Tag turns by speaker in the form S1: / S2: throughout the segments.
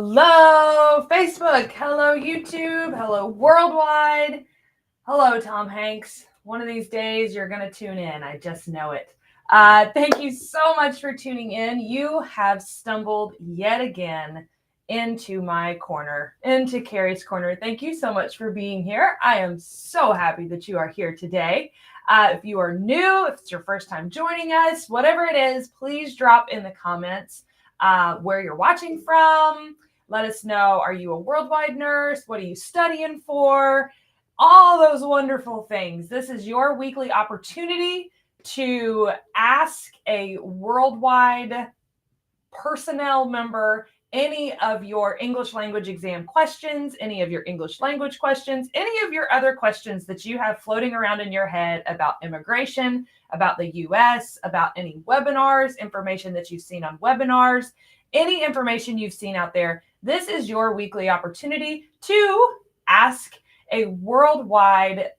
S1: Hello, Facebook. Hello, YouTube. Hello, worldwide. Hello, Tom Hanks. One of these days, you're going to tune in. I just know it. Thank you so much for tuning in. You have stumbled yet again into my corner, into Kari's corner. Thank you so much for being here. I am so happy that you are here today. If you are new, if it's your first time joining us, whatever it is, please drop in the comments where you're watching from. Let us know, are you a worldwide nurse? What are you studying for? All those wonderful things. This is your weekly opportunity to ask a worldwide personnel member any of your English language exam questions, any of your English language questions, any of your other questions that you have floating around in your head about immigration, about the US, about any webinars, information that you've seen on webinars, any information you've seen out there. This is your weekly opportunity to ask a worldwide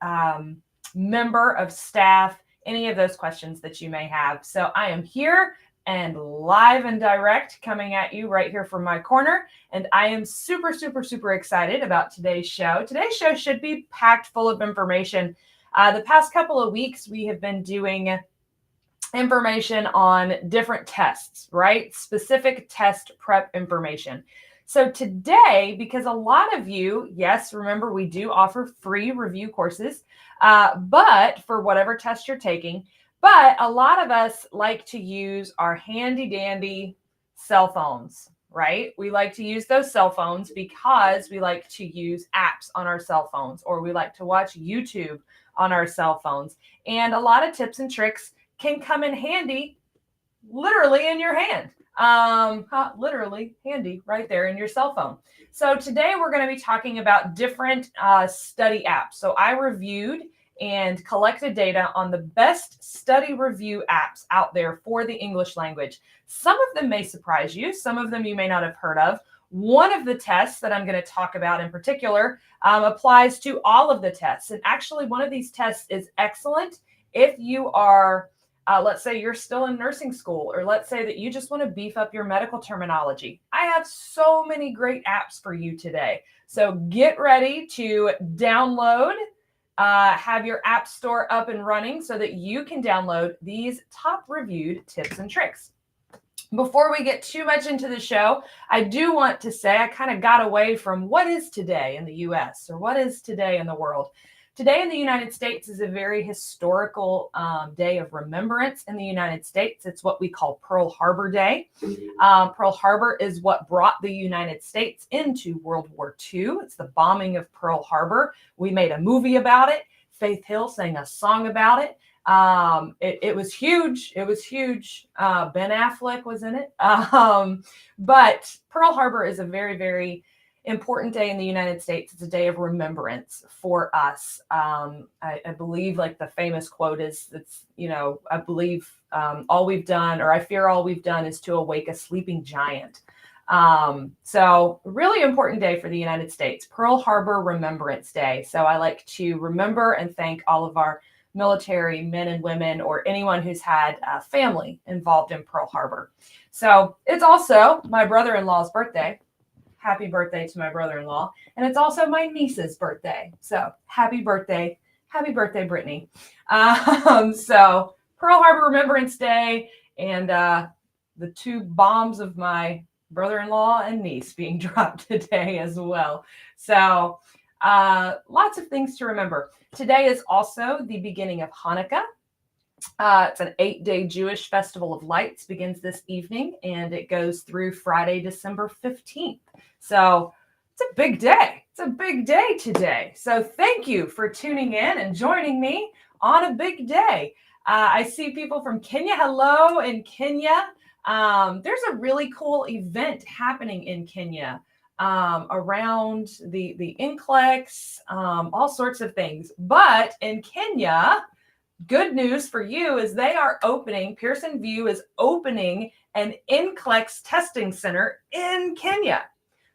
S1: member of staff any of those questions that you may have. So I am here and live and direct coming at you right here from my corner. And I am super, super, super excited about today's show. Today's show should be packed full of information. The past couple of weeks, we have been doing information on different tests, right? Specific test prep information. So today, because a lot of you, yes, remember we do offer free review courses, but for whatever test you're taking, but a lot of us like to use our handy dandy cell phones, right? We like to use those cell phones because we like to use apps on our cell phones, or we like to watch YouTube on our cell phones. And a lot of tips and tricks can come in handy literally in your hand. Literally handy right there in your cell phone. So today we're going to be talking about different study apps. So I reviewed and collected data on the best study review apps out there for the English language. Some of them may surprise you. Some of them you may not have heard of. One of the tests that I'm going to talk about in particular applies to all of the tests. And actually, one of these tests is excellent if you are let's say you're still in nursing school, or let's say that you just want to beef up your medical terminology. I have so many great apps for you today. So get ready to download, have your app store up and running so that you can download these top reviewed tips and tricks. Before we get too much into the show, I do want to say I kind of got away from what is today in the US or what is today in the world. Today in the United States is a very historical day of remembrance in the United States. It's what we call Pearl Harbor Day. Pearl Harbor is what brought the United States into World War II. It's the bombing of Pearl Harbor. We made a movie about it. Faith Hill sang a song about it. It was huge. It was huge. Ben Affleck was in it. But Pearl Harbor is a very, very important day in the United States. It's a day of remembrance for us. I believe, like the famous quote is, it's, I believe all we've done, or I fear all we've done, is to awake a sleeping giant. So really important day for the United States, Pearl Harbor Remembrance Day. So I like to remember and thank all of our military men and women, or anyone who's had a family involved in Pearl Harbor. So it's also my brother-in-law's birthday. Happy birthday to my brother-in-law. And it's also my niece's birthday. So happy birthday, Brittany. So Pearl Harbor Remembrance Day, and the two bombs of my brother-in-law and niece being dropped today as well. So lots of things to remember. Today is also the beginning of Hanukkah. It's an 8-day Jewish festival of lights, begins this evening, and it goes through Friday, December 15th. So it's a big day. It's a big day today. So thank you for tuning in and joining me on a big day. I see people from Kenya. Hello in Kenya. There's a really cool event happening in Kenya around the NCLEX, all sorts of things. But in Kenya, good news for you is they are opening, Pearson VUE is opening an NCLEX testing center in Kenya.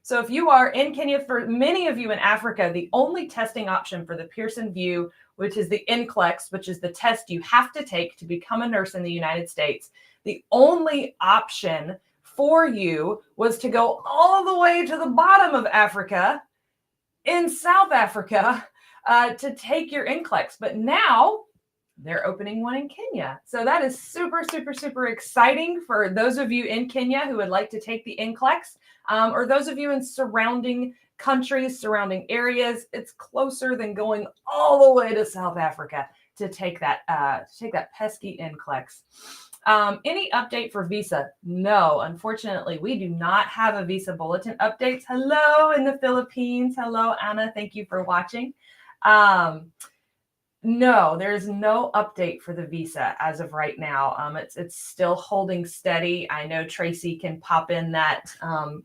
S1: So if you are in Kenya, for many of you in Africa, the only testing option for the Pearson VUE, which is the NCLEX, which is the test you have to take to become a nurse in the United States, the only option for you was to go all the way to the bottom of Africa in South Africa to take your NCLEX. But now they're opening one in Kenya. So that is super, super, super exciting for those of you in Kenya who would like to take the NCLEX, or those of you in surrounding countries, surrounding areas. It's closer than going all the way to South Africa to take that pesky NCLEX. Any update for visa? No, unfortunately, we do not have a visa bulletin updates. Hello in the Philippines. Hello, Anna. Thank you for watching. No, there's no update for the visa as of right now. It's still holding steady. I know Tracy can pop in that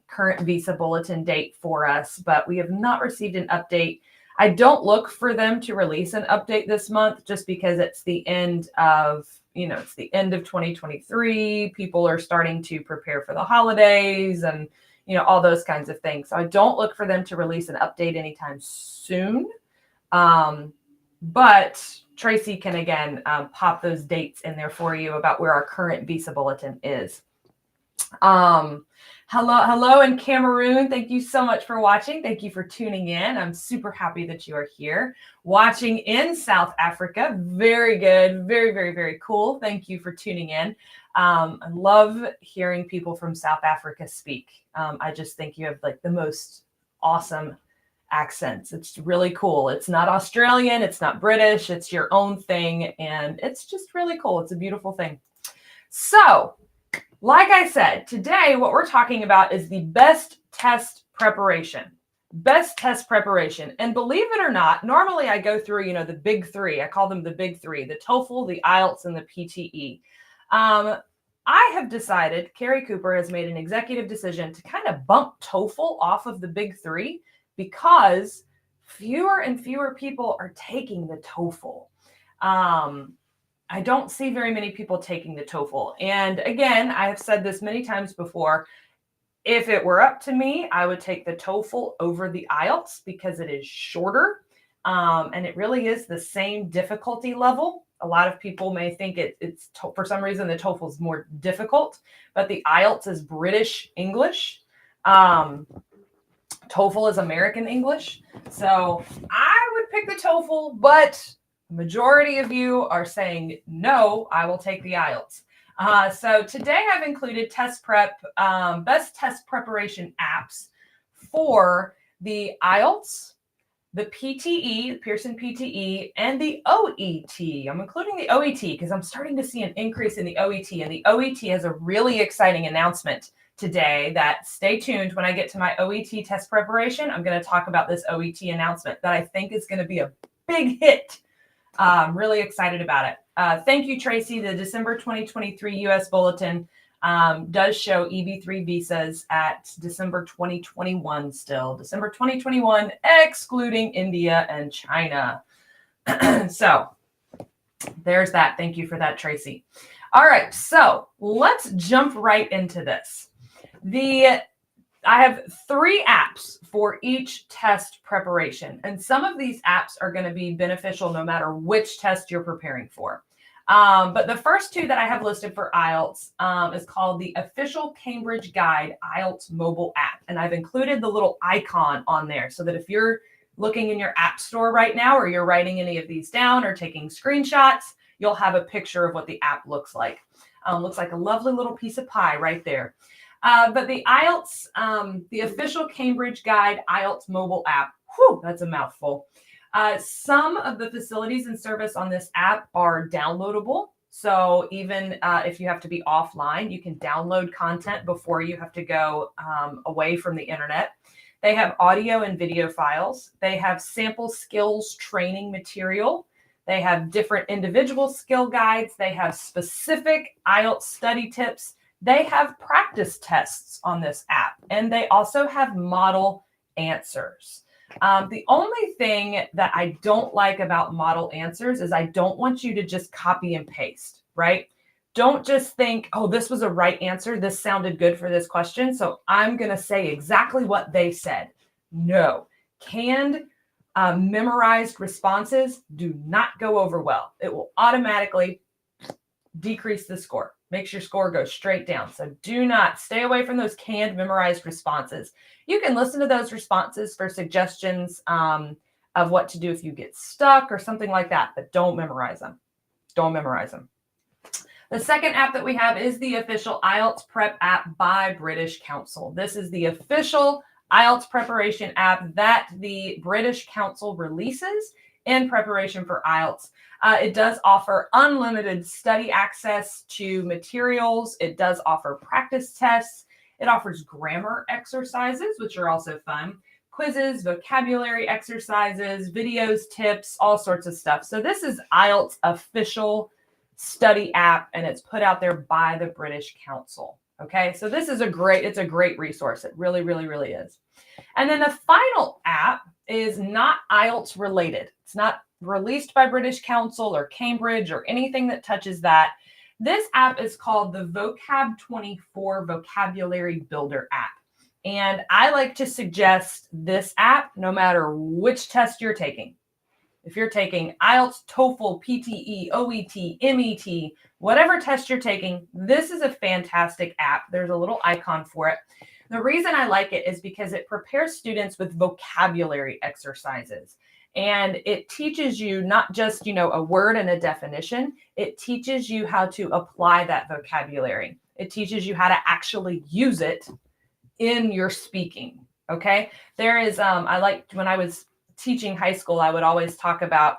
S1: current visa bulletin date for us, but we have not received an update. I don't look for them to release an update this month just because it's the end of, it's the end of 2023. People are starting to prepare for the holidays and, all those kinds of things. So I don't look for them to release an update anytime soon. But Tracy can, again, pop those dates in there for you about where our current visa bulletin is. Hello in Cameroon. Thank you so much for watching. Thank you for tuning in. I'm super happy that you are here. Watching in South Africa. Very good. Very, very, very cool. Thank you for tuning in. I love hearing people from South Africa speak. I just think you have like the most awesome accents. It's really cool. It's not Australian, it's not British, it's your own thing, and it's just really cool. It's a beautiful thing. So, like I said, today what we're talking about is the best test preparation. Best test preparation. And believe it or not, normally I go through, the big three. I call them the big three: the TOEFL, the IELTS, and the PTE. I have decided, Kari Cooper has made an executive decision to kind of bump TOEFL off of the big three, because fewer and fewer people are taking the TOEFL. I don't see very many people taking the TOEFL. And again, I have said this many times before, if it were up to me, I would take the TOEFL over the IELTS because it is shorter, and it really is the same difficulty level. A lot of people may think it's for some reason the TOEFL is more difficult, but the IELTS is British English. TOEFL is American English. So I would pick the TOEFL, but the majority of you are saying, no, I will take the IELTS. So today I've included test prep, best test preparation apps for the IELTS, the PTE, the Pearson PTE, and the OET. I'm including the OET because I'm starting to see an increase in the OET, and the OET has a really exciting announcement today that stay tuned. When I get to my OET test preparation, I'm going to talk about this OET announcement that I think is going to be a big hit. I'm really excited about it. Thank you, Tracy. The December 2023 U.S. Bulletin does show EB3 visas at December 2021 still. December 2021, excluding India and China. So there's that. Thank you for that, Tracy. All right, so let's jump right into this. I have 3 apps for each test preparation, and some of these apps are going to be beneficial no matter which test you're preparing for. But the first 2 that I have listed for IELTS is called the Official Cambridge Guide IELTS mobile app, and I've included the little icon on there so that if you're looking in your app store right now, or you're writing any of these down or taking screenshots, you'll have a picture of what the app looks like. Looks like a lovely little piece of pie right there. But the IELTS, the Official Cambridge Guide IELTS mobile app, whew, that's a mouthful. Some of the facilities and service on this app are downloadable. So even if you have to be offline, you can download content before you have to go away from the internet. They have audio and video files. They have sample skills training material. They have different individual skill guides. They have specific IELTS study tips. They have practice tests on this app, and they also have model answers. The only thing that I don't like about model answers is I don't want you to just copy and paste, right? Don't just think, oh, this was a right answer. This sounded good for this question, so I'm going to say exactly what they said. No. Canned, memorized responses do not go over well. It will automatically decrease the score. Makes your score go straight down. So do not stay away from those canned memorized responses. You can listen to those responses for suggestions of what to do if you get stuck or something like that, but don't memorize them. Don't memorize them. The second app that we have is the official IELTS Prep app by British Council. This is the official IELTS preparation app that the British Council releases in preparation for IELTS. It does offer unlimited study access to materials. It does offer practice tests. It offers grammar exercises, which are also fun, quizzes, vocabulary exercises, videos, tips, all sorts of stuff. So this is IELTS official study app, and it's put out there by the British Council. Okay, so this is it's a great resource. It really, really, really is. And then the final app is not IELTS related. It's not released by British Council or Cambridge or anything that touches that. This app is called the Vocab24 Vocabulary Builder app. And I like to suggest this app no matter which test you're taking. If you're taking IELTS, TOEFL, PTE, OET, MET, whatever test you're taking, this is a fantastic app. There's a little icon for it. The reason I like it is because it prepares students with vocabulary exercises. And it teaches you not just, a word and a definition. It teaches you how to apply that vocabulary. It teaches you how to actually use it in your speaking. Okay. There is, I liked when I was teaching high school, I would always talk about,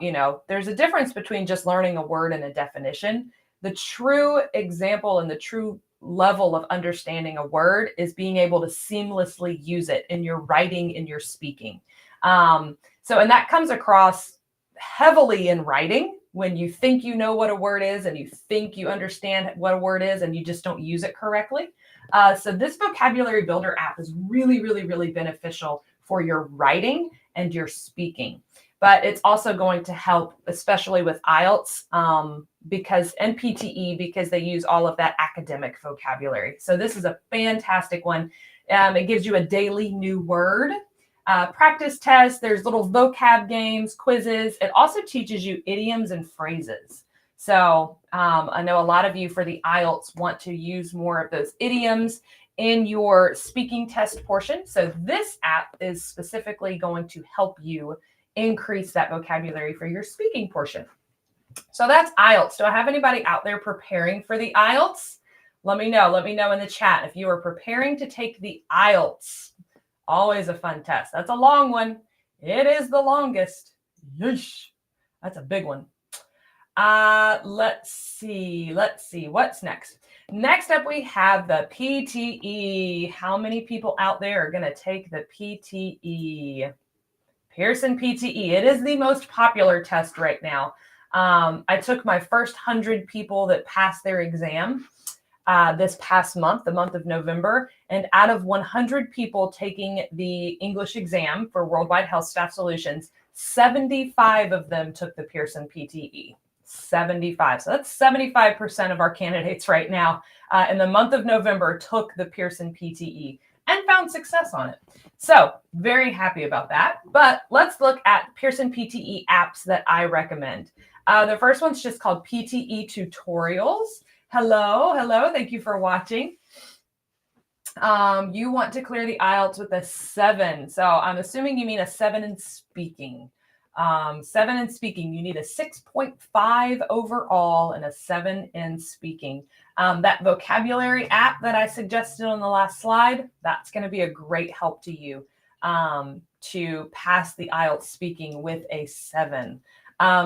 S1: there's a difference between just learning a word and a definition. The true example and the true level of understanding a word is being able to seamlessly use it in your writing, in your speaking. And that comes across heavily in writing when you think you know what a word is and you think you understand what a word is and you just don't use it correctly. So this vocabulary builder app is really, really, really beneficial for your writing and your speaking. But it's also going to help, especially with IELTS, and PTE, because they use all of that academic vocabulary. So this is a fantastic one. It gives you a daily new word, practice tests. There's little vocab games, quizzes. It also teaches you idioms and phrases. So I know a lot of you for the IELTS want to use more of those idioms in your speaking test portion. So this app is specifically going to help you increase that vocabulary for your speaking portion. So that's IELTS. Do I have anybody out there preparing for the IELTS? Let me know. Let me know in the chat if you are preparing to take the IELTS. Always a fun test. That's a long one. It is the longest. Yeesh. That's a big one. Let's see. What's next? Next up, we have the PTE. How many people out there are going to take the PTE? Pearson PTE. It is the most popular test right now. I took my first 100 people that passed their exam this past month, the month of November. And out of 100 people taking the English exam for Worldwide HealthStaff Solutions, 75 of them took the Pearson PTE. 75. So that's 75% of our candidates right now in the month of November took the Pearson PTE and found success on it. So very happy about that. But let's look at Pearson PTE apps that I recommend. The first one's just called PTE Tutorials. Hello. Thank you for watching. You want to clear the IELTS with a 7. So I'm assuming you mean a 7 in speaking. 7 in speaking, you need a 6.5 overall and a 7 in speaking. That vocabulary app that I suggested on the last slide, that's going to be a great help to you to pass the IELTS speaking with a 7.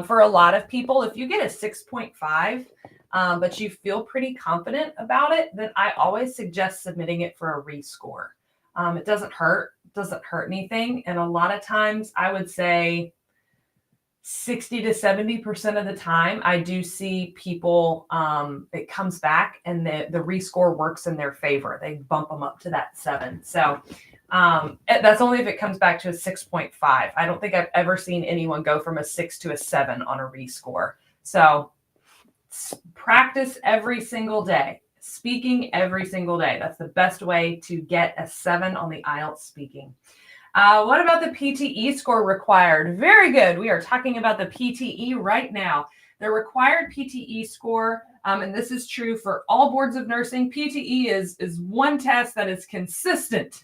S1: For a lot of people, if you get a 6.5, but you feel pretty confident about it, then I always suggest submitting it for a rescore. It doesn't hurt anything. And a lot of times I would say 60 to 70% of the time, I do see people, it comes back and the rescore works in their favor. They bump them up to that 7. So that's only if it comes back to a 6.5. I don't think I've ever seen anyone go from a 6 to a 7 on a rescore. So practice every single day, speaking every single day. That's the best way to get a 7 on the IELTS speaking. What about the PTE score required? Very good. We are talking about the PTE right now. The required PTE score And this is true for all boards of nursing. PTE is one test that is consistent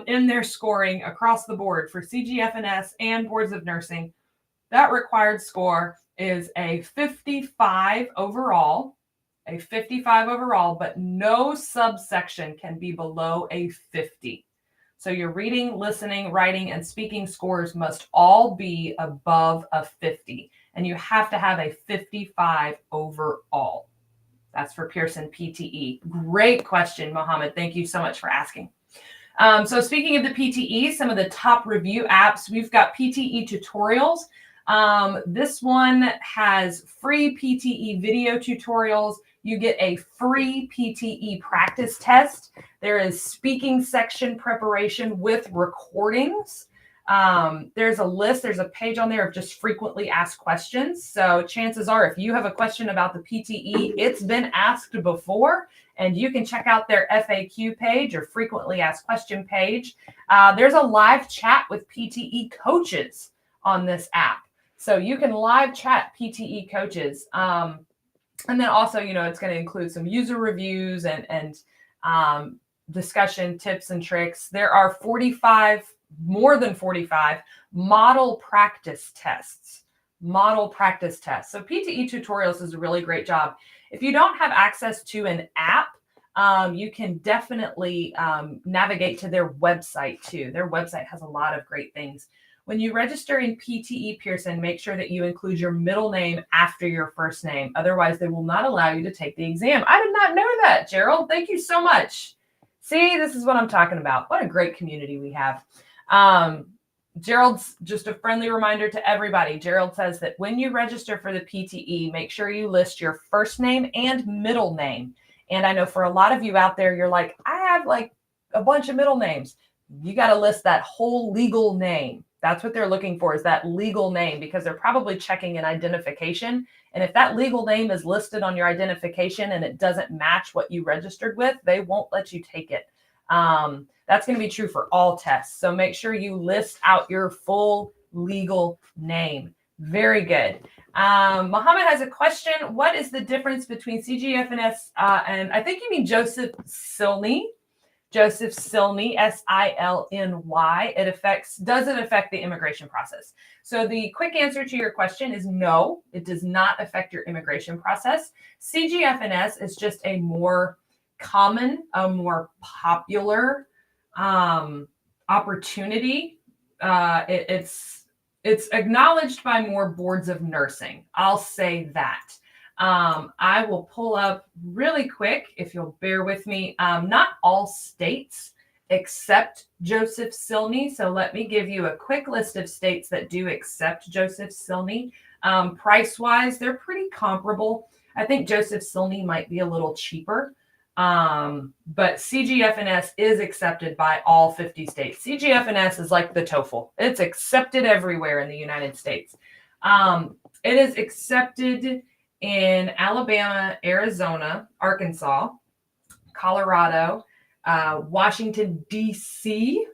S1: in their scoring across the board for CGFNS and boards of nursing. That required score is a 55 overall, but no subsection can be below a 50. So your reading, listening, writing, and speaking scores must all be above a 50. And you have to have a 55 overall. That's for Pearson PTE. Great question, Mohammed. Thank you so much for asking. So speaking of the PTE, some of the top review apps, we've got PTE tutorials. This one has free PTE video tutorials. You get a free PTE practice test. There is speaking section preparation with recordings. There's a page on there of just frequently asked questions. So chances are, if you have a question about the PTE, it's been asked before, and you can check out their FAQ page or frequently asked question page. There's a live chat with PTE coaches on this app. So you can live chat PTE coaches. And then also, it's going to include some user reviews and discussion tips and tricks. There are more than 45 model practice tests. So PTE tutorials is a really great job. If you don't have access to an app, you can definitely navigate to their website too. Their website has a lot of great things. When you register in PTE Pearson, make sure that you include your middle name after your first name. Otherwise, they will not allow you to take the exam. I did not know that, Gerald. Thank you so much. See, this is what I'm talking about. What a great community we have. Gerald's just a friendly reminder to everybody. Gerald says that when you register for the PTE, make sure you list your first name and middle name. And I know for a lot of you out there, you're like, I have like a bunch of middle names. You got to list that whole legal name. That's what they're looking for, is that legal name, because they're probably checking an identification. And if that legal name is listed on your identification and it doesn't match what you registered with, they won't let you take it. That's going to be true for all tests. So make sure you list out your full legal name. Very good. Mohammed has a question. What is the difference between CGFNS and I think you mean Joseph Silney? Joseph Silney, S-I-L-N-Y. Does it affect the immigration process? So the quick answer to your question is no, it does not affect your immigration process. CGFNS is just a more common, a more popular opportunity. It's acknowledged by more boards of nursing. I'll say that. I will pull up really quick, if you'll bear with me. Not all states accept Joseph Silney. So let me give you a quick list of states that do accept Joseph Silney. Price-wise, they're pretty comparable. I think Joseph Silney might be a little cheaper. But CGFNS is accepted by all 50 states. CGFNS is like the TOEFL. It's accepted everywhere in the United States. It is accepted in Alabama, Arizona, Arkansas, Colorado, Washington, D.C.,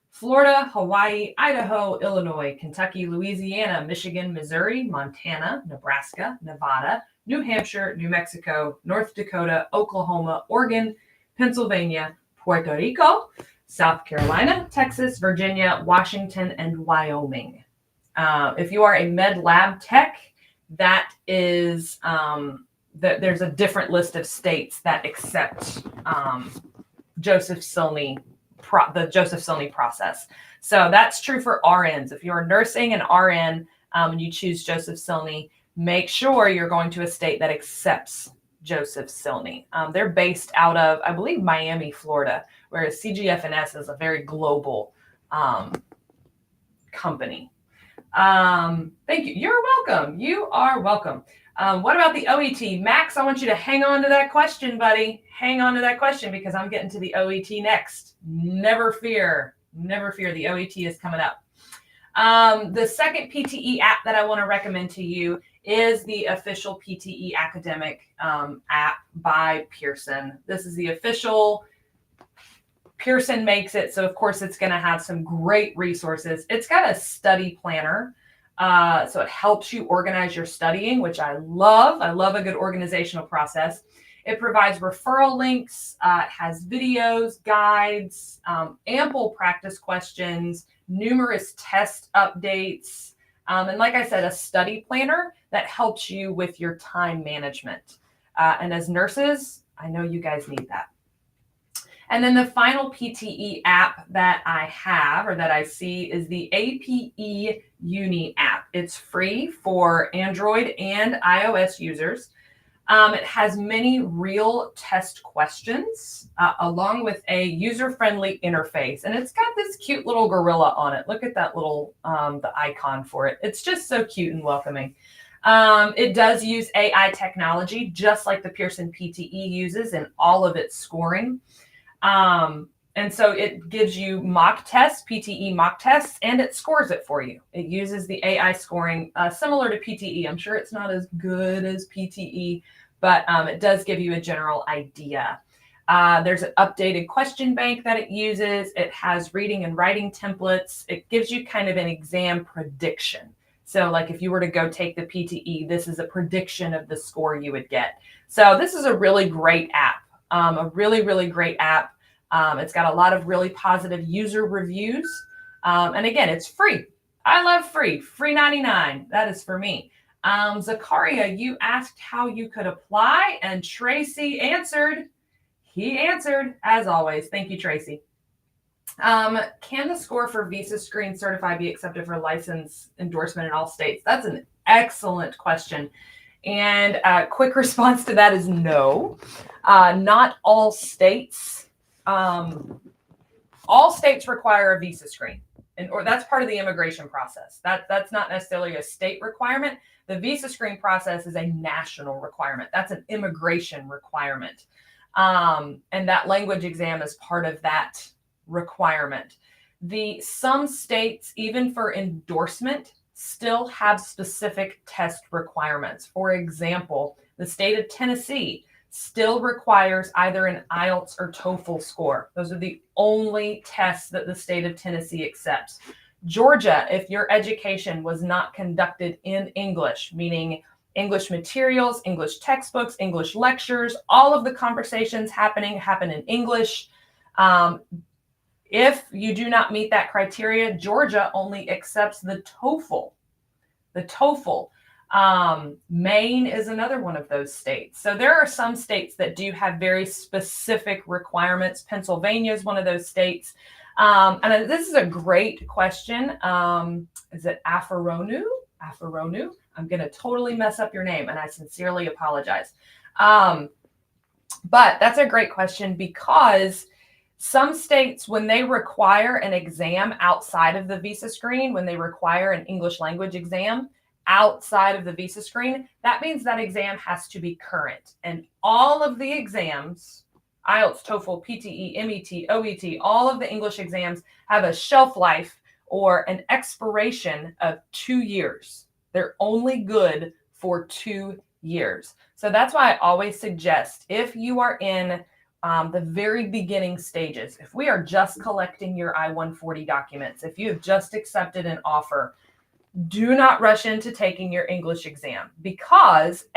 S1: Florida, Hawaii, Idaho, Illinois, Kentucky, Louisiana, Michigan, Missouri, Montana, Nebraska, Nevada, New Hampshire, New Mexico, North Dakota, Oklahoma, Oregon, Pennsylvania, Puerto Rico, South Carolina, Texas, Virginia, Washington, and Wyoming. If you are a med lab tech, that is there's a different list of states that accept Joseph Silney, the Joseph Silney process. So that's true for RNs. If you're nursing an RN and you choose Joseph Silney, make sure you're going to a state that accepts Joseph Silney. They're based out of, I believe, Miami, Florida, whereas CGFNS is a very global company. Thank you. You're welcome. You are welcome. What about the OET? Max, I want you to hang on to that question, buddy. Hang on to that question because I'm getting to the OET next. Never fear. Never fear. The OET is coming up. The second PTE app that I want to recommend to you is the official PTE academic app by Pearson. This is the official. Pearson makes it, so of course it's going to have some great resources. It's got a study planner. So it helps you organize your studying, which I love. I love a good organizational process. It provides referral links. It has videos, guides, ample practice questions, numerous test updates, and like I said, a study planner that helps you with your time management. And as nurses, I know you guys need that. And then the final PTE app that I have or that I see is the APE Uni app. It's free for Android and iOS users. It has many real test questions along with a user-friendly interface. And it's got this cute little gorilla on it. Look at that little, the icon for it. It's just so cute and welcoming. It does use AI technology, just like the Pearson PTE uses in all of its scoring. And so it gives you mock tests, PTE mock tests, and it scores it for you. It uses the AI scoring similar to PTE. I'm sure it's not as good as PTE, but it does give you a general idea. There's an updated question bank that it uses. It has reading and writing templates. It gives you kind of an exam prediction. So like if you were to go take the PTE, this is a prediction of the score you would get. So this is a really great app, a really, really great app. It's got a lot of really positive user reviews. And again, it's free. I love free. Free 99. That is for me. Zakaria, you asked how you could apply, and Tracy answered. He answered, as always. Thank you, Tracy. Can the score for Visa Screen Certify be accepted for license endorsement in all states? That's an excellent question. And quick response to that is no. Not all states. All states require a visa screen, or that's part of the immigration process. That's not necessarily a state requirement. The visa screen process is a national requirement. That's an immigration requirement. And that language exam is part of that requirement. Some states, even for endorsement, still have specific test requirements. For example, the state of Tennessee still requires either an IELTS or TOEFL score. Those are the only tests that the state of Tennessee accepts. Georgia, if your education was not conducted in English, meaning English materials, English textbooks, English lectures, all of the conversations happen in English. If you do not meet that criteria, Georgia only accepts the TOEFL. The TOEFL. Maine is another one of those states. So there are some states that do have very specific requirements. Pennsylvania is one of those states. And this is a great question. Is it Afaronu? Afaronu? I'm going to totally mess up your name, and I sincerely apologize. But that's a great question because some states, when they require an exam outside of the visa screen, when they require an English language exam outside of the visa screen, that means that exam has to be current. And all of the exams, IELTS, TOEFL, PTE, MET, OET, all of the English exams have a shelf life or an expiration of 2 years. They're only good for 2 years. So that's why I always suggest if you are in the very beginning stages, if we are just collecting your I-140 documents, if you have just accepted an offer, do not rush into taking your English exam because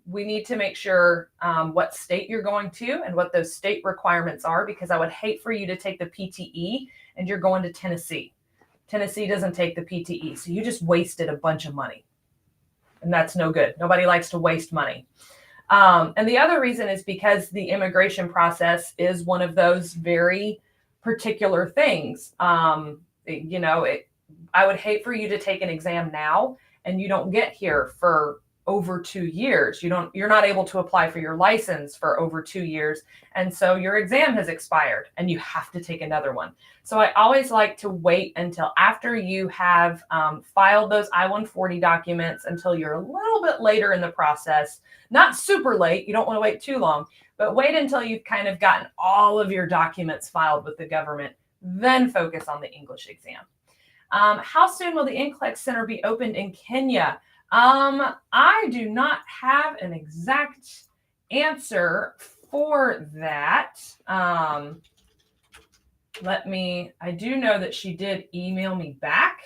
S1: we need to make sure what state you're going to and what those state requirements are, because I would hate for you to take the PTE and you're going to Tennessee. Tennessee doesn't take the PTE, so you just wasted a bunch of money, and that's no good. Nobody likes to waste money. And the other reason is because the immigration process is one of those very particular things. I would hate for you to take an exam now and you don't get here for over 2 years. You're not able to apply for your license for over 2 years. And so your exam has expired and you have to take another one. So I always like to wait until after you have filed those I-140 documents, until you're a little bit later in the process, not super late. You don't want to wait too long, but wait until you've kind of gotten all of your documents filed with the government, then focus on the English exam. How soon will the NCLEX Center be opened in Kenya? I do not have an exact answer for that. I do know that she did email me back.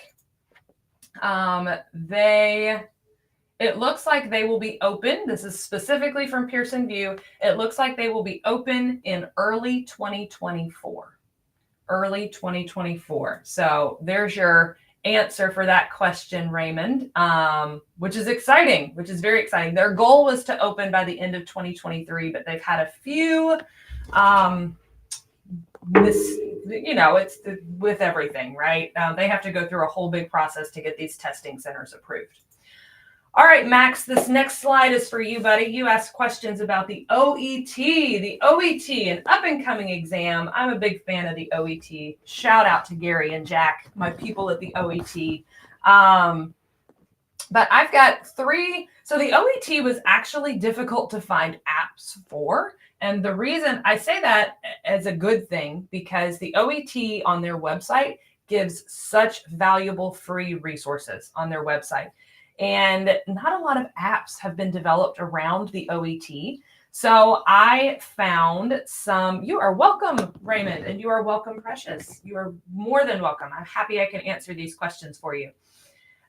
S1: It looks like they will be open. This is specifically from Pearson VUE. It looks like they will be open in early 2024. Early 2024. So there's your answer for that question, Raymond, which is exciting, which is very exciting. Their goal was to open by the end of 2023, but they've had a few it's with everything, right? They have to go through a whole big process to get these testing centers approved. All right, Max, this next slide is for you, buddy. You asked questions about the OET. The OET, an up-and-coming exam. I'm a big fan of the OET. Shout out to Gary and Jack, my people at the OET. But I've got 3. So the OET was actually difficult to find apps for. And the reason I say that as a good thing, because the OET on their website gives such valuable free resources on their website. And not a lot of apps have been developed around the OET. So I found some. You are welcome, Raymond, and you are welcome, Precious. You are more than welcome. I'm happy I can answer these questions for you.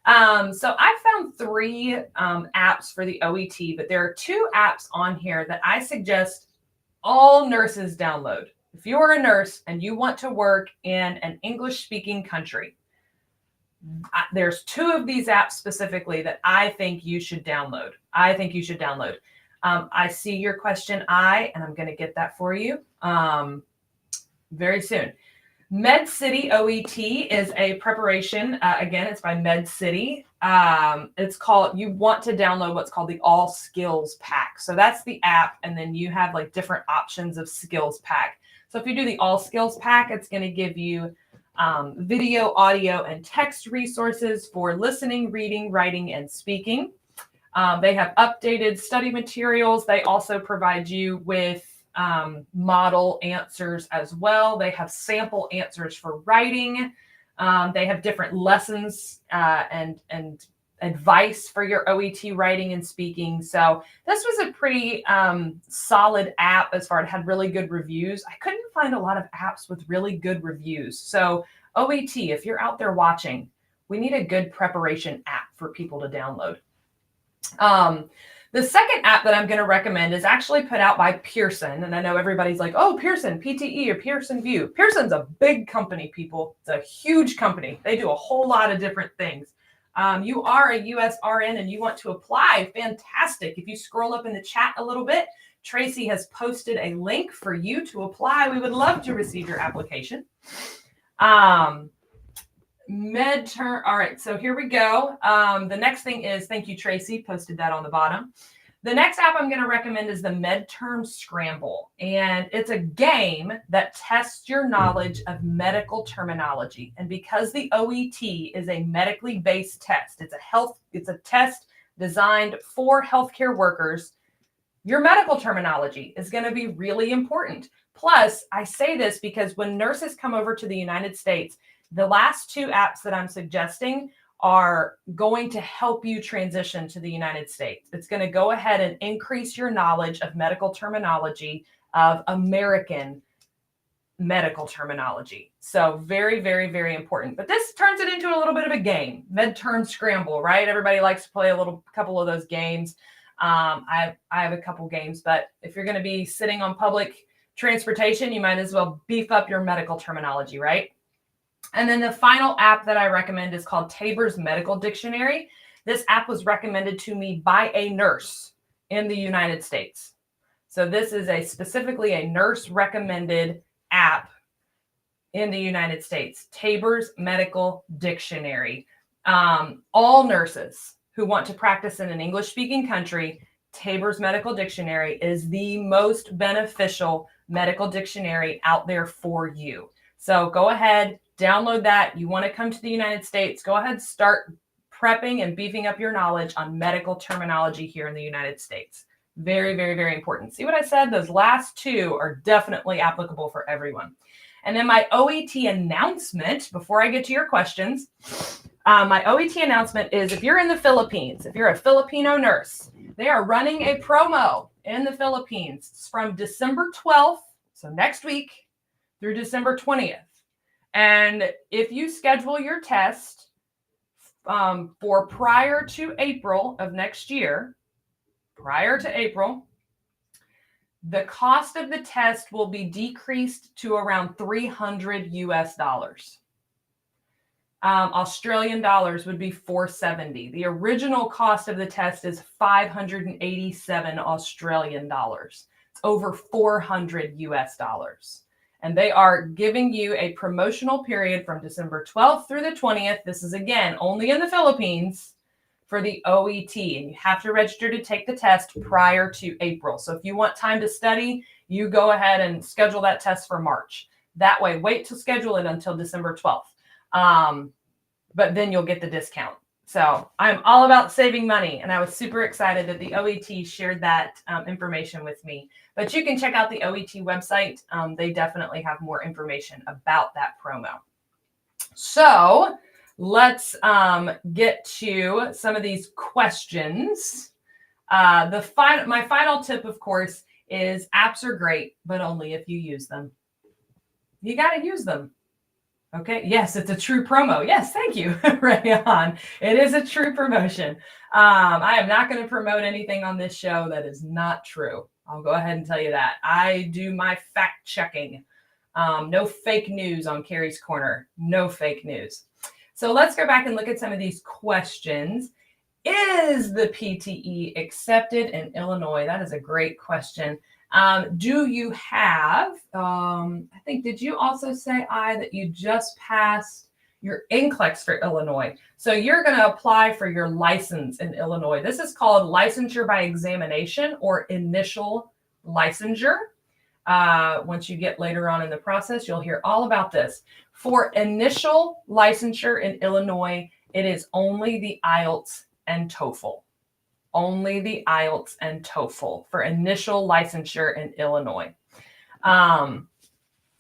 S1: So I found 3 apps for the OET, but there are 2 apps on here that I suggest all nurses download. If you are a nurse and you want to work in an English-speaking country, there's 2 of these apps specifically that I think you should download. I see your question, and I'm going to get that for you very soon. MedCity OET is a preparation. Again, it's by MedCity. It's called, you want to download what's called the All Skills Pack. So that's the app. And then you have like different options of skills pack. So if you do the All Skills Pack, it's going to give you video, audio, and text resources for listening, reading, writing, and speaking. They have updated study materials. They also provide you with model answers as well. They have sample answers for writing. They have different lessons and advice for your OET writing and speaking. So this was a pretty solid app as far as it had really good reviews. I couldn't find a lot of apps with really good reviews. So OET, if you're out there watching, we need a good preparation app for people to download. The second app that I'm going to recommend is actually put out by Pearson. And I know everybody's like, oh, Pearson, PTE or Pearson VUE. Pearson's a big company, people. It's a huge company. They do a whole lot of different things. You are a US RN and you want to apply, fantastic. If you scroll up in the chat a little bit, Tracy has posted a link for you to apply. We would love to receive your application. MedTerm. All right, so here we go. The next thing is, thank you, Tracy, posted that on the bottom. The next app I'm going to recommend is the MedTerm Scramble, and it's a game that tests your knowledge of medical terminology. And because the OET is a medically based test, it's a test designed for healthcare workers, your medical terminology is going to be really important. Plus, I say this because when nurses come over to the United States, the last 2 apps that I'm suggesting are going to help you transition to the United States. It's going to go ahead and increase your knowledge of medical terminology, of American medical terminology. So very, very, very important. But this turns it into a little bit of a game. MedTerm Scramble, right? Everybody likes to play a couple of those games. I have a couple games, but if you're going to be sitting on public transportation, you might as well beef up your medical terminology, right? And then the final app that I recommend is called Tabor's Medical Dictionary. This app was recommended to me by a nurse in the United States. So this is specifically a nurse recommended app in the United States, Tabor's Medical Dictionary. All nurses who want to practice in an English-speaking country, Tabor's Medical Dictionary is the most beneficial medical dictionary out there for you. So go ahead, download that. You want to come to the United States, go ahead, start prepping and beefing up your knowledge on medical terminology here in the United States. Very, very, very important. See what I said? Those last 2 are definitely applicable for everyone. And then my OET announcement, before I get to your questions, my OET announcement is if you're in the Philippines, if you're a Filipino nurse, they are running a promo in the Philippines. It's from December 12th, so next week, through December 20th. And if you schedule your test for prior to April of next year, the cost of the test will be decreased to around $300 US. Australian dollars would be 470. The original cost of the test is 587 Australian dollars. It's over 400 US dollars. And they are giving you a promotional period from December 12th through the 20th. This is, again, only in the Philippines for the OET. And you have to register to take the test prior to April. So if you want time to study, you go ahead and schedule that test for March. That way, wait to schedule it until December 12th. But then you'll get the discount. So I'm all about saving money. And I was super excited that the OET shared that information with me. But you can check out the OET website. They definitely have more information about that promo. So let's get to some of these questions. My final tip, of course, is apps are great, but only if you use them. You got to use them. Okay. Yes, it's a true promo. Yes, thank you. Right on. It is a true promotion. I am not going to promote anything on this show that is not true. I'll go ahead and tell you that. I do my fact checking. No fake news on Kari's Corner. No fake news. So let's go back and look at some of these questions. Is the PTE accepted in Illinois? That is a great question. Do you have, I think, did you also say, that you just passed your NCLEX for Illinois? So you're going to apply for your license in Illinois. This is called licensure by examination or initial licensure. Once you get later on in the process, you'll hear all about this. For initial licensure in Illinois, it is only the IELTS and TOEFL. Only the IELTS and TOEFL for initial licensure in Illinois.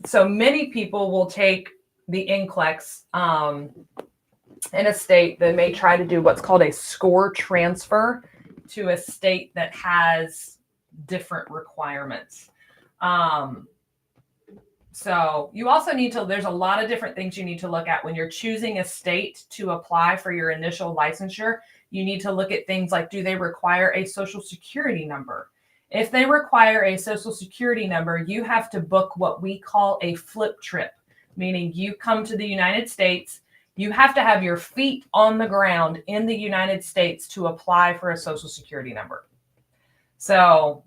S1: So many people will take the NCLEX in a state that may try to do what's called a score transfer to a state that has different requirements. So you also need to, there's a lot of different things you need to look at when you're choosing a state to apply for your initial licensure. You need to look at things like, do they require a social security number? If they require a social security number, you have to book what we call a flip trip, meaning you come to the United States, you have to have your feet on the ground in the United States to apply for a social security number. So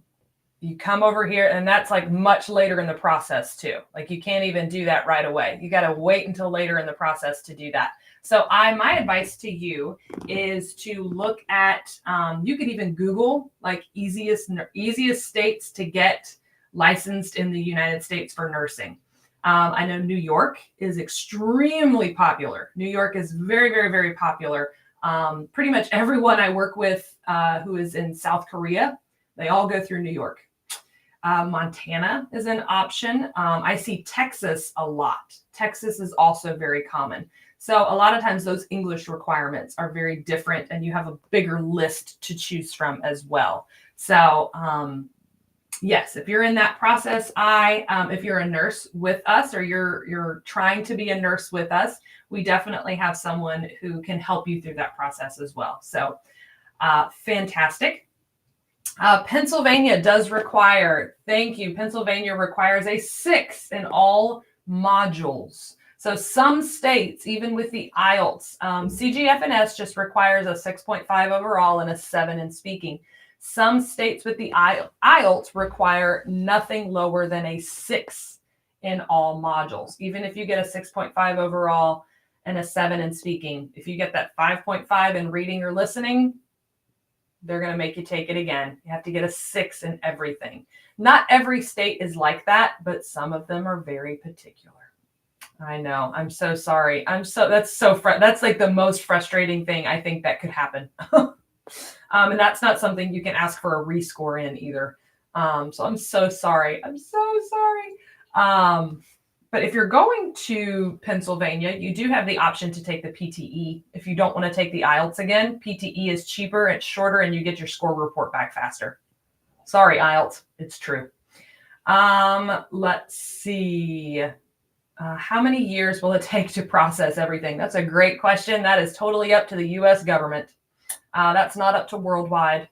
S1: you come over here, and that's like much later in the process too. Like you can't even do that right away. You got to wait until later in the process to do that. So my advice to you is to look at, you could even Google like easiest states to get licensed in the United States for nursing. I know New York is extremely popular. New York is very, very, very popular. Pretty much everyone I work with who is in South Korea, they all go through New York. Montana is an option. I see Texas a lot. Texas is also very common. So a lot of times those English requirements are very different and you have a bigger list to choose from as well. So yes, if you're in that process, if you're a nurse with us or you're trying to be a nurse with us, we definitely have someone who can help you through that process as well. So fantastic. Pennsylvania does require, thank you, Pennsylvania requires a 6 in all modules. So some states, even with the IELTS, CGFNS just requires a 6.5 overall and a 7 in speaking. Some states with the IELTS require nothing lower than a 6 in all modules. Even if you get a 6.5 overall and a 7 in speaking, if you get that 5.5 in reading or listening, they're going to make you take it again. You have to get a 6 in everything. Not every state is like that, but some of them are very particular. I know. I'm so sorry. That's like the most frustrating thing I think that could happen. And that's not something you can ask for a rescore in either. So I'm so sorry. I'm so sorry. But if you're going to Pennsylvania, you do have the option to take the PTE. If you don't want to take the IELTS again, PTE is cheaper, it's shorter, and you get your score report back faster. Sorry, IELTS. It's true. Let's see. How many years will it take to process everything? That's a great question. That is totally up to the U.S. government. That's not up to worldwide.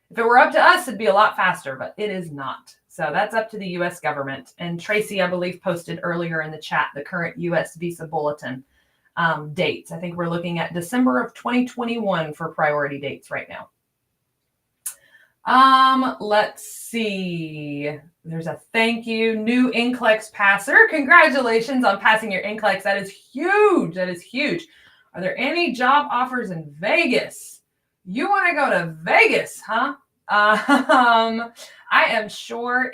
S1: If it were up to us, it'd be a lot faster, but it is not. So that's up to the U.S. government. And Tracy, I believe, posted earlier in the chat the current U.S. visa bulletin dates. I think we're looking at December of 2021 for priority dates right now. Let's see. There's a thank you. New NCLEX passer. Congratulations on passing your NCLEX. That is huge. That is huge. Are there any job offers in Vegas? You want to go to Vegas, huh? I am sure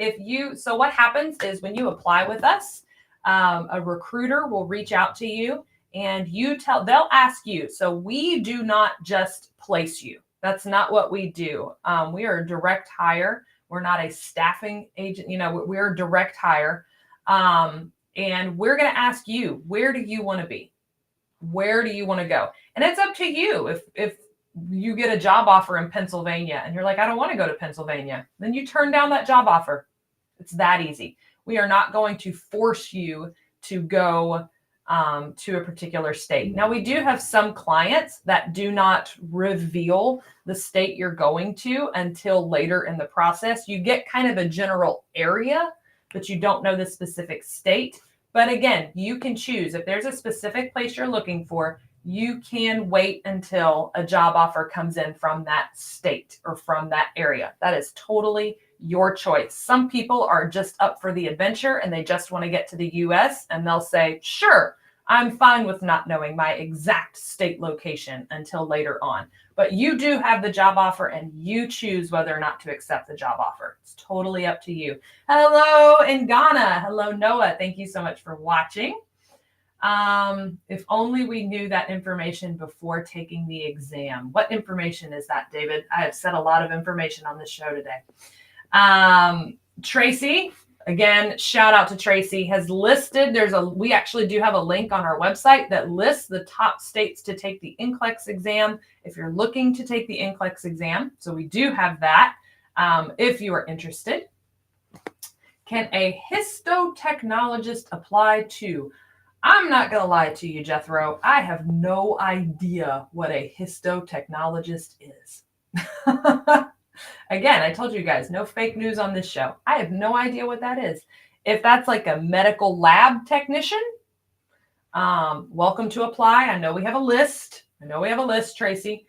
S1: so what happens is when you apply with us, a recruiter will reach out to you and they'll ask you. So we do not just place you. That's not what we do. We are a direct hire. We're not a staffing agent. We're a direct hire. And we're going to ask you, where do you want to be? Where do you want to go? And it's up to you. If you get a job offer in Pennsylvania and you're like, I don't want to go to Pennsylvania, then you turn down that job offer. It's that easy. We are not going to force you to go to a particular state. Now, we do have some clients that do not reveal the state you're going to until later in the process. You get kind of a general area, but you don't know the specific state. But again, you can choose. If there's a specific place you're looking for, you can wait until a job offer comes in from that state or from that area. That is totally your choice. Some people are just up for the adventure and they just want to get to the US and they'll say, sure, I'm fine with not knowing my exact state location until later on. But you do have the job offer and you choose whether or not to accept the job offer. It's totally up to you. Hello in Ghana. Hello, Noah. Thank you so much for watching. If only we knew that information before taking the exam. What information is that, David? I have said a lot of information on this show today. Tracy, again, shout out to Tracy, has listed, we actually do have a link on our website that lists the top states to take the NCLEX exam if you're looking to take the NCLEX exam. So we do have that if you are interested. Can a histotechnologist apply to? I'm not going to lie to you, Jethro. I have no idea what a histotechnologist is. Again, I told you guys, no fake news on this show. I have no idea what that is. If that's like a medical lab technician, welcome to apply. I know we have a list. Tracy.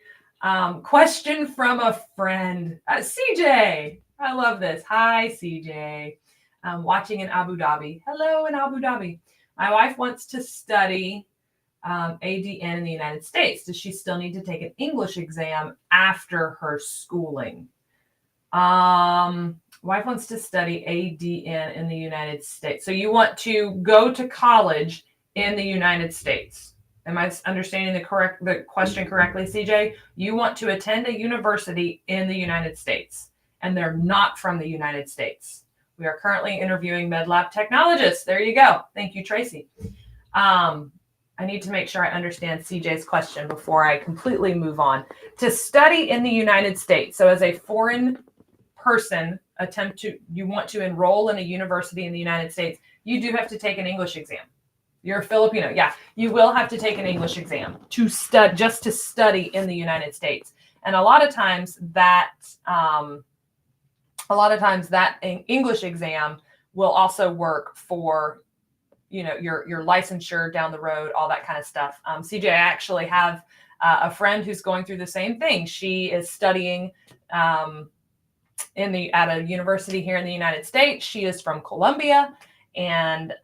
S1: Question from a friend. CJ. I love this. Hi, CJ. Watching in Abu Dhabi. Hello in Abu Dhabi. My wife wants to study ADN in the United States. Does she still need to take an English exam after her schooling? Wife wants to study ADN in the United States. So you want to go to college in the United States. Am I understanding the question correctly, CJ? You want to attend a university in the United States, and they're not from the United States. We are currently interviewing MedLab technologists. There you go. Thank you, Tracy. I need to make sure I understand CJ's question before I completely move on. To study in the United States, so as a foreign person you want to enroll in a university in the United States, you do have to take an English exam. You're a Filipino. Yeah, you will have to take an English exam just to study in the United States. And a lot of times that English exam will also work for, your licensure down the road, all that kind of stuff. CJ, I actually have a friend who's going through the same thing. She is studying at a university here in the United States. She is from Colombia, and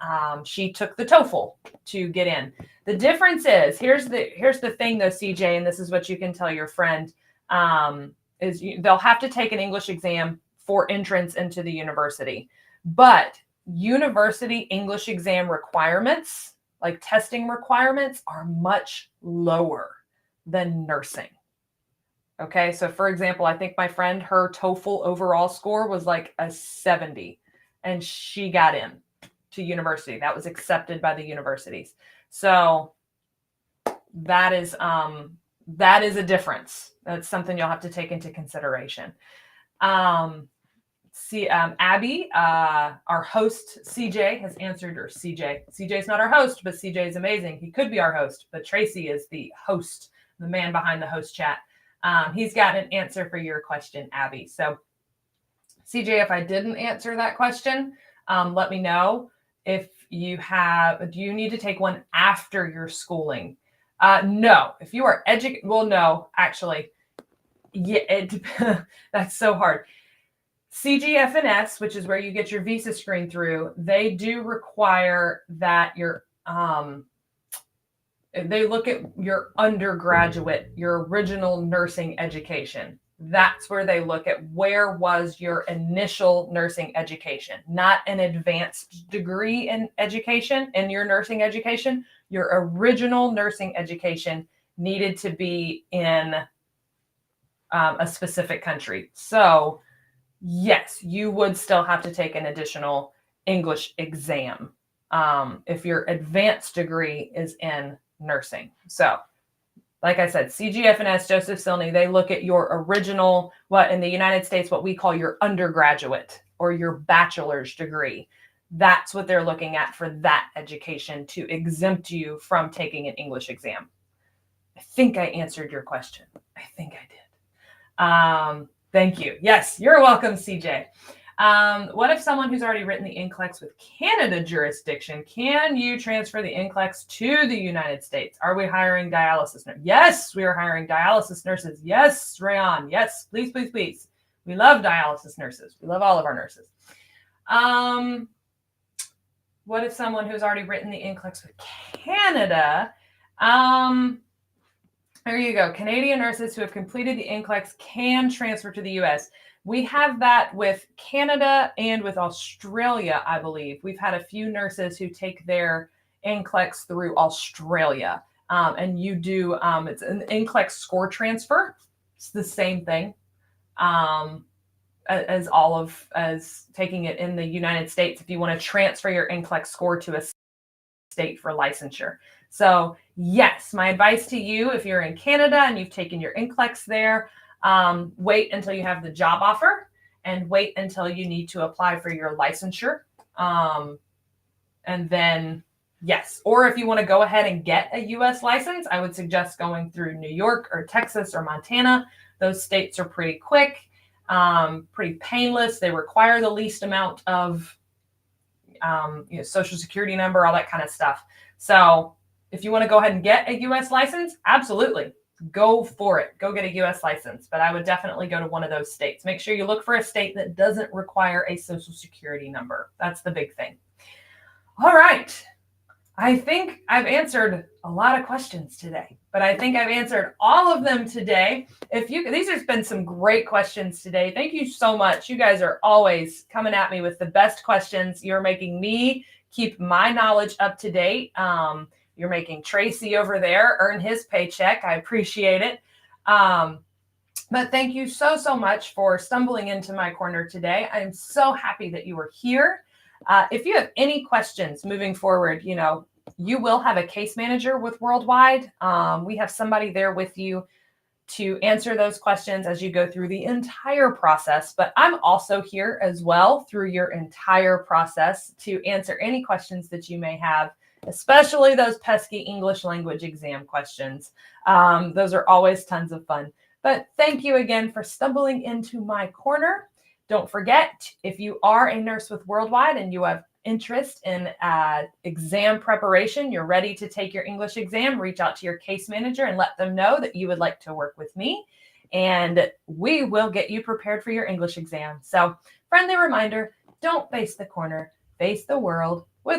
S1: she took the TOEFL to get in. The difference is, here's the thing though, CJ, and this is what you can tell your friend, they'll have to take an English exam for entrance into the university. But university English exam requirements, like testing requirements, are much lower than nursing. Okay, so for example, I think my friend, her TOEFL overall score was like a 70, and she got in to university. That was accepted by the universities. So that is a difference. That's something you'll have to take into consideration. Abby, our host, CJ, has answered, or CJ's not our host, but CJ is amazing. He could be our host, but Tracy is the host, the man behind the host chat. He's got an answer for your question, Abby. So CJ, if I didn't answer that question, let me know. If you have, do you need to take one after your schooling? No, if you are no, actually, yeah, that's so hard. CGFNS, which is where you get your visa screen through, they do require that they look at your undergraduate, your original nursing education. That's where they look at where was your initial nursing education, not an advanced degree in education, in your nursing education. Your original nursing education needed to be in a specific country. So yes, you would still have to take an additional English exam if your advanced degree is in nursing. So like I said, CGFNS, Joseph Silney, they look at your original, what in the United States, what we call your undergraduate or your bachelor's degree. That's what they're looking at for that education to exempt you from taking an English exam. I think I answered your question. I think I did. Thank you. Yes, you're welcome, CJ. What if someone who's already written the NCLEX with Canada jurisdiction, can you transfer the NCLEX to the United States? Are we hiring dialysis nurses? Yes, we are hiring dialysis nurses. Yes, Rayon. Yes, please, please, please. We love dialysis nurses. We love all of our nurses. What if someone who's already written the NCLEX with Canada, there you go. Canadian nurses who have completed the NCLEX can transfer to the U.S. We have that with Canada and with Australia, I believe. We've had a few nurses who take their NCLEX through Australia. And you do, it's an NCLEX score transfer. It's the same thing as taking it in the United States if you want to transfer your NCLEX score to a state for licensure. So yes, my advice to you, if you're in Canada and you've taken your NCLEX there, wait until you have the job offer and wait until you need to apply for your licensure. And then, yes, or if you want to go ahead and get a U.S. license, I would suggest going through New York or Texas or Montana. Those states are pretty quick, pretty painless. They require the least amount of social security number, all that kind of stuff. So if you want to go ahead and get a U.S. license, absolutely. Go for it. Go get a U.S. license. But I would definitely go to one of those states. Make sure you look for a state that doesn't require a social security number. That's the big thing. All right. I think I've answered a lot of questions today, but I think I've answered all of them today. These have been some great questions today. Thank you so much. You guys are always coming at me with the best questions. You're making me keep my knowledge up to date. You're making Tracy over there earn his paycheck. I appreciate it. But thank you so, so much for stumbling into my corner today. I'm so happy that you were here. If you have any questions moving forward, you will have a case manager with Worldwide. We have somebody there with you to answer those questions as you go through the entire process. But I'm also here as well through your entire process to answer any questions that you may have, especially those pesky English language exam questions. Those are always tons of fun. But thank you again for stumbling into my corner. Don't forget, if you are a nurse with Worldwide and you have interest in exam preparation, you're ready to take your English exam, reach out to your case manager and let them know that you would like to work with me, and we will get you prepared for your English exam. So, friendly reminder, don't face the corner, face the world.